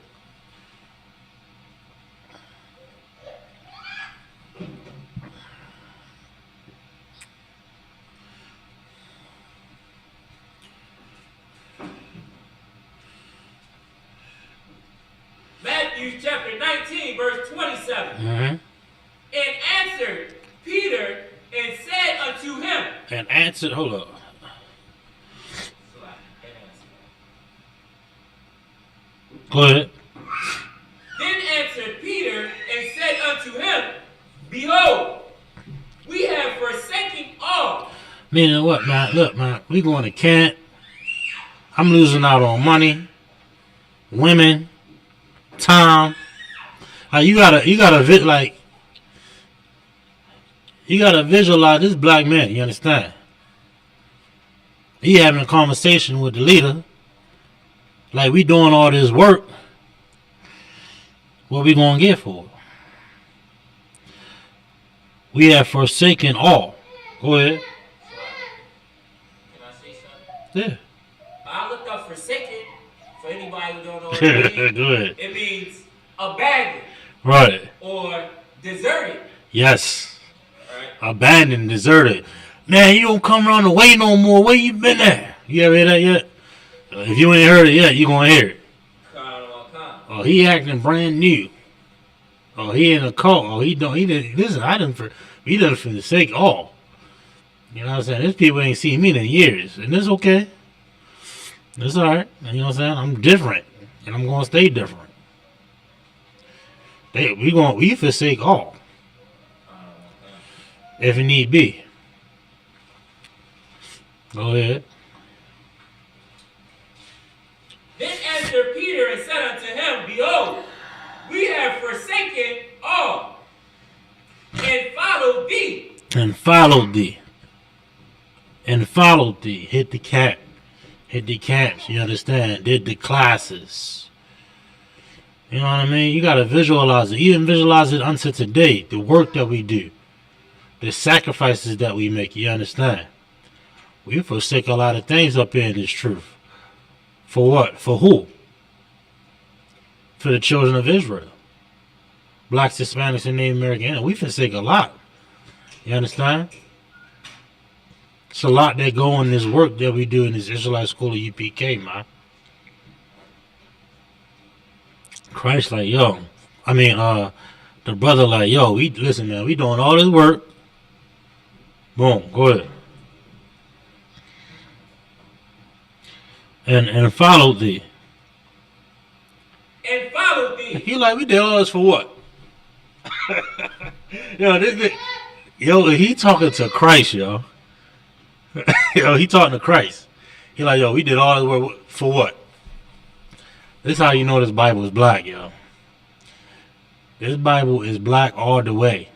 Matthew chapter 19, verse 27. Mm-hmm. And answered Peter and said unto him. And answered, hold up. Go ahead. Then answered Peter and said unto him, Behold, we have forsaken all. Meaning what, man? Look, man, we going to camp. I'm losing out on money, women, time. You gotta visualize this black man. You understand? He having a conversation with the leader. Like, we doing all this work. What we gonna get for it? We have forsaken all. Go ahead. Can I say something? Yeah. I looked up forsaken. For anybody who don't know what it means, Go ahead. it means abandoned. Right. Or deserted. Yes. Right. Abandoned, deserted. Man, you don't come around the way no more. Where you been at? You ever hear that yet? If you ain't heard it yet, you gonna hear it. Oh, he acting brand new. Oh, he in a cult. Oh, he don't. He didn't. Listen, he done for the sake all. You know what I'm saying? These people ain't seen me in years, and it's okay. It's all right. You know what I'm saying? I'm different, and I'm gonna stay different. We forsake all, if it need be. Go ahead. Then answered Peter and said unto him, Behold, we have forsaken all, and followed thee. And followed thee. And followed thee. Hit the cap. Hit the caps, you understand? Did the classes. You know what I mean? You got to visualize it. Even visualize it unto today. The work that we do. The sacrifices that we make. You understand? We forsake a lot of things up here in this truth. For what? For who? For the children of Israel. Blacks, Hispanics, and Native Americans. We forsake a lot. You understand? It's a lot that go in this work that we do in this Israelite school of UPK, man. Christ like, yo. I mean, the brother like, yo, listen, man, we doing all this work. Boom, go ahead. And followed thee. And followed thee. He like, we did all this for what? Yo, he talking to Christ, yo. Yo, he talking to Christ. He like, yo, we did all this work for what? This is how you know this Bible is black, yo. This Bible is black all the way.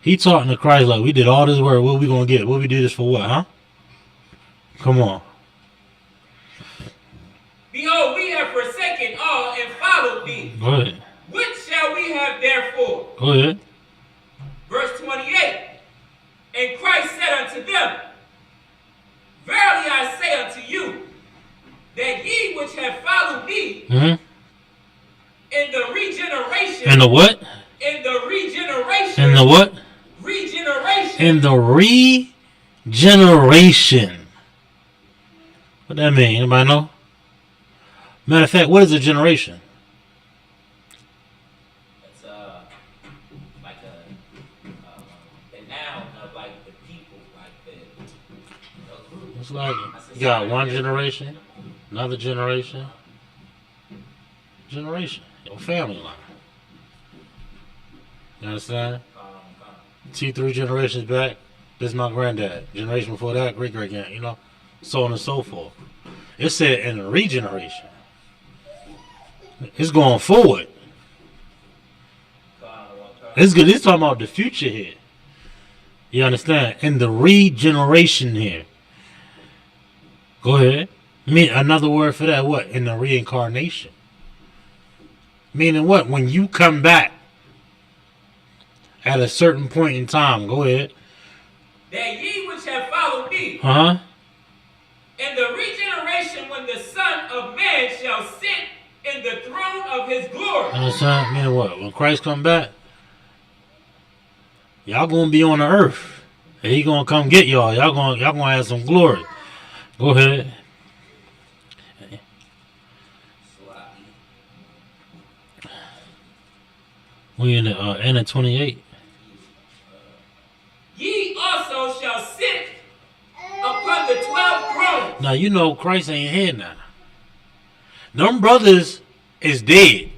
He talking to Christ like, we did all this work. What we gonna get? What we do this for what, huh? Come on. Behold, we have forsaken all and followed thee. Go ahead. What shall we have therefore? Go ahead. Verse 28. And Christ said unto them, Verily I say unto you, that ye which have followed me in the regeneration. In the what? In the regeneration. In the what? Regeneration. In the regeneration. What that mean? Anybody know? Matter of fact, what is a generation? It's like the noun of like the people, like the group. It's like you got one generation, another generation, your family line. You understand? 2-3 generations back, this is my granddad. Generation before that, great grand, you know, so on and so forth. It said in the regeneration. It's going forward. It's good. It's talking about the future here. You understand? In the regeneration here. Go ahead. Another word for that, what? In the reincarnation. Meaning what? When you come back at a certain point in time. Go ahead. That ye which have followed me. Uh-huh. In the regeneration when the Son of Man shall sit in the throne of his glory. Understand? Meaning what? When Christ come back, y'all gonna be on the earth. And he gonna come get y'all. Y'all gonna have some glory. Go ahead. We in the end of 28. Ye also shall sit upon the 12 thrones. Now you know Christ ain't here now. Them brothers is dead.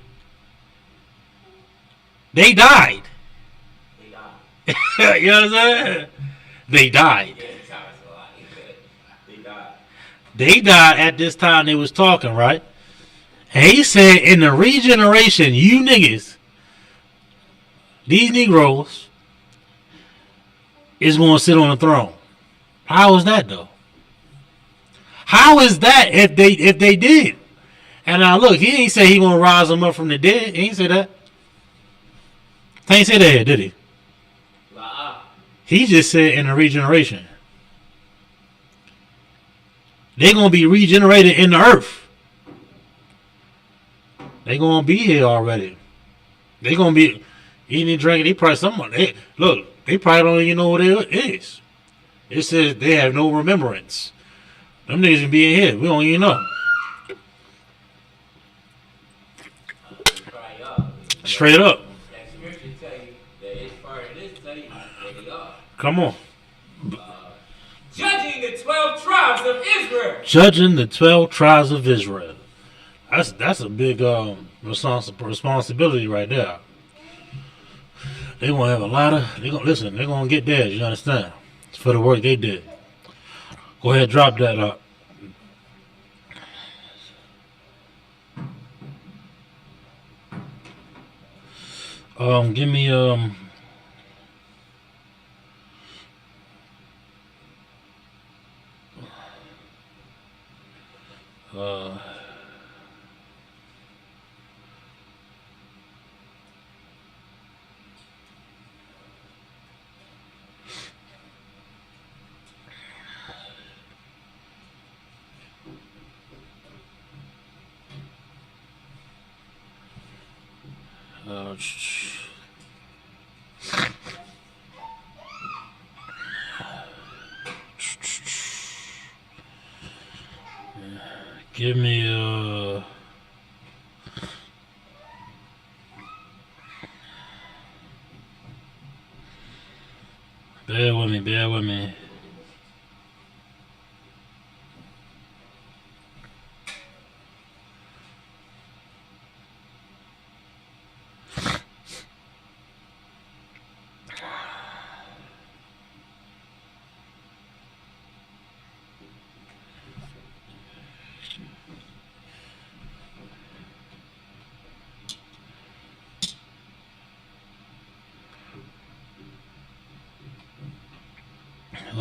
They died. You know what I'm saying? They died. They died at this time they was talking, right? And he said in the regeneration, you niggas, these Negroes, is going to sit on the throne. How is that though? How is that if they did? And now look, he ain't say he gonna rise them up from the dead. He ain't say that. He ain't say that, did he? He just said in the regeneration. They're going to be regenerated in the earth. They're going to be here already. They're going to be eating and drinking. They probably they probably don't even know what it is. It says they have no remembrance. Them niggas be in here. We don't even know. Straight up. That scripture tell you that it's part of this tell you that they are. Come on. Judging the 12 tribes of Israel. Judging the 12 tribes of Israel. That's a big responsibility right there. They gonna have a lot of. They're gonna get theirs. You understand? It's for the work they did. Go ahead, drop that up. Give me give me bear with me.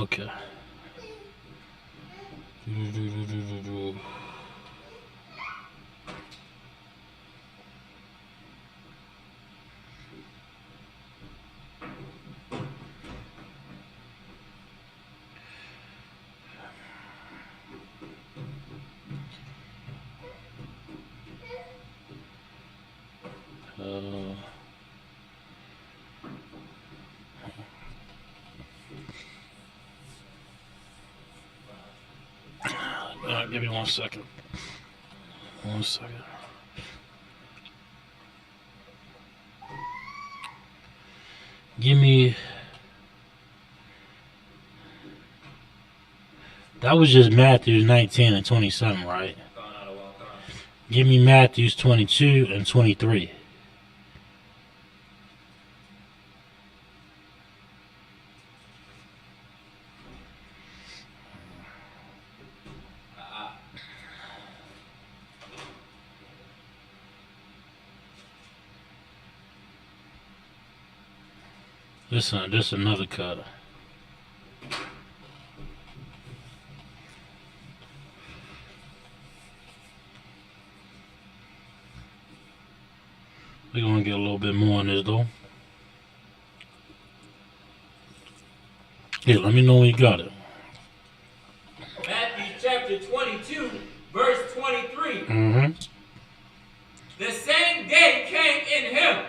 Okay. Give me 1 second. 1 second. Give me. That was just Matthew 19 and 27, right? Give me Matthew 22 and 23. This another cut. We're gonna get a little bit more on this though. Yeah, let me know when you got it. Matthew chapter 22, verse 23. Mm-hmm. The same day came in him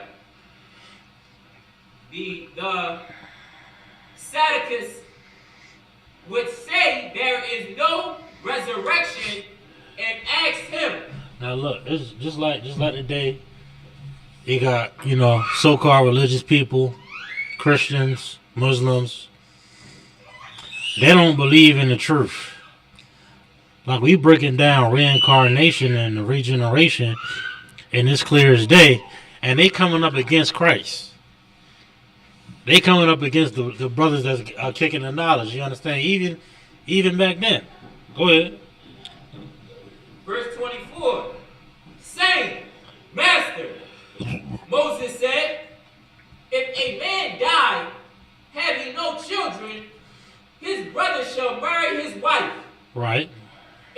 the Sadducees would say there is no resurrection and asked him. Now look, it's just like today, you got, so-called religious people, Christians, Muslims. They don't believe in the truth. Like we breaking down reincarnation and the regeneration, and it's clear as day, and they coming up against Christ. They coming up against the brothers that are kicking the knowledge. You understand? Even back then. Go ahead. Verse 24. Saying, Master, Moses said, if a man die having no children, his brother shall marry his wife. Right.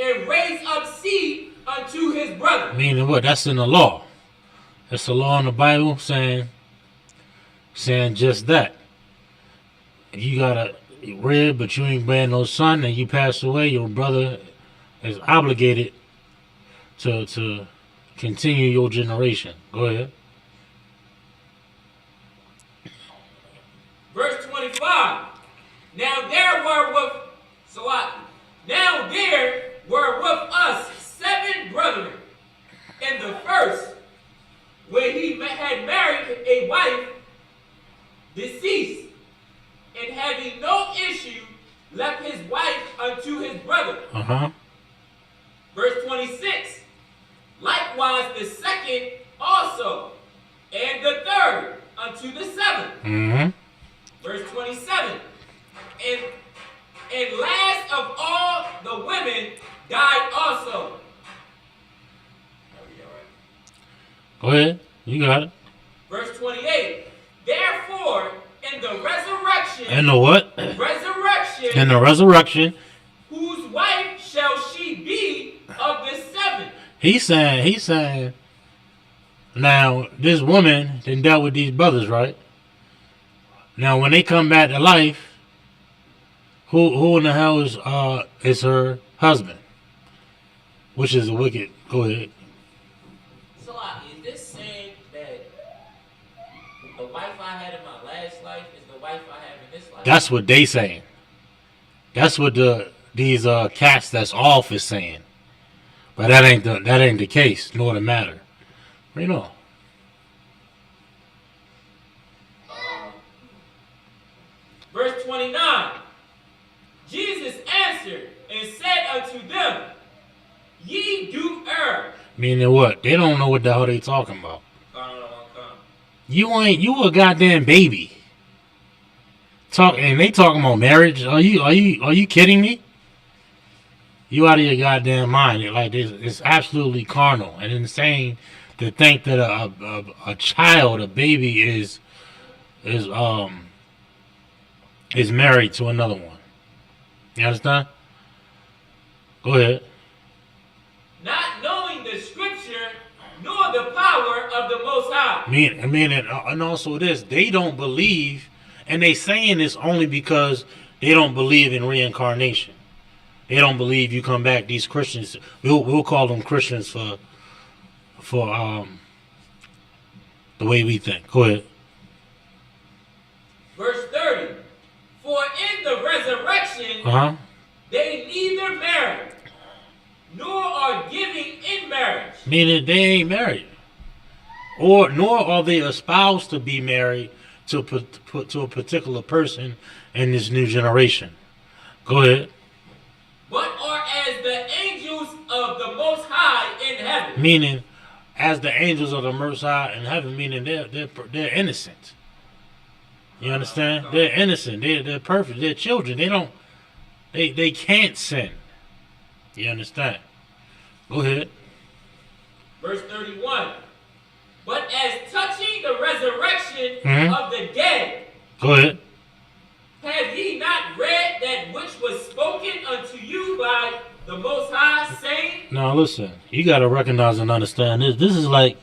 And raise up seed unto his brother. Meaning what? That's in the law. That's the law in the Bible saying just that. you got a rib, but you ain't bear no son, and you pass away, your brother is obligated to continue your generation. Go ahead. Verse 25. Now there were with us 7 brethren. And the first, when he had married a wife, deceased, and having no issue, left his wife unto his brother. Verse 26. Likewise the second also, and the third unto the 7th. Verse 27. And last of all the women died also. Go ahead. You got it. Verse 28. Therefore, in the resurrection. In the what? Resurrection. In the resurrection. Whose wife shall she be of the 7? He's saying, now, this woman then dealt with these brothers, right? Now, when they come back to life, who in the hell is her husband? Which is a wicked. Go ahead. So, is this saying that the wife I had in my last life is the wife I have in this life? That's what they saying. That's what these cats that's off is saying. But that ain't the case, nor the matter. You know. Verse 29. Jesus answered and said unto them, Ye do err. Meaning what? They don't know what the hell they talking about. You a goddamn baby. And they talking about marriage. Are you kidding me? You out of your goddamn mind. It's absolutely carnal and insane to think that a child, a baby is married to another one. You understand? Go ahead. Not knowing the scripture nor the power of the Most High. And also this, they don't believe, and they saying this only because they don't believe in reincarnation. They don't believe you come back. These Christians, we'll call them Christians for the way we think. Go ahead. Verse 30. For in the resurrection, they neither marry, nor are giving in marriage. Meaning they ain't married. Nor are they espoused to be married to a particular person in this new generation. Go ahead. But are as the angels of the Most High in heaven. Meaning, as the angels of the Most High in heaven, meaning they're innocent. You understand? They're innocent. They're perfect. They're children. They can't sin. You understand? Go ahead. Verse 31. But as touching the resurrection of the dead. Go ahead. Have ye not read that which was spoken unto you by the Most High, saying? Now listen, you gotta recognize and understand this. This is like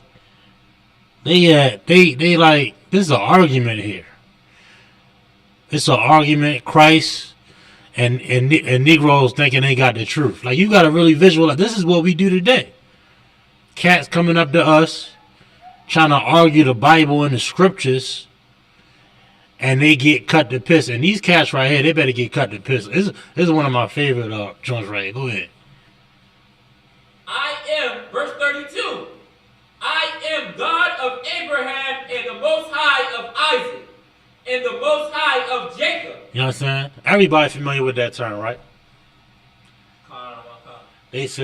they like this is an argument here. It's an argument. Christ and Negroes thinking they got the truth. Like you gotta really visualize. This is what we do today. Cats coming up to us, trying to argue the Bible and the scriptures. And they get cut to piss. And these cats right here, they better get cut to piss. This is one of my favorite joints right here. Go ahead. I am, verse 32. I am God of Abraham and the Most High of Isaac and the Most High of Jacob. You know what I'm saying? Everybody familiar with that term, right? They say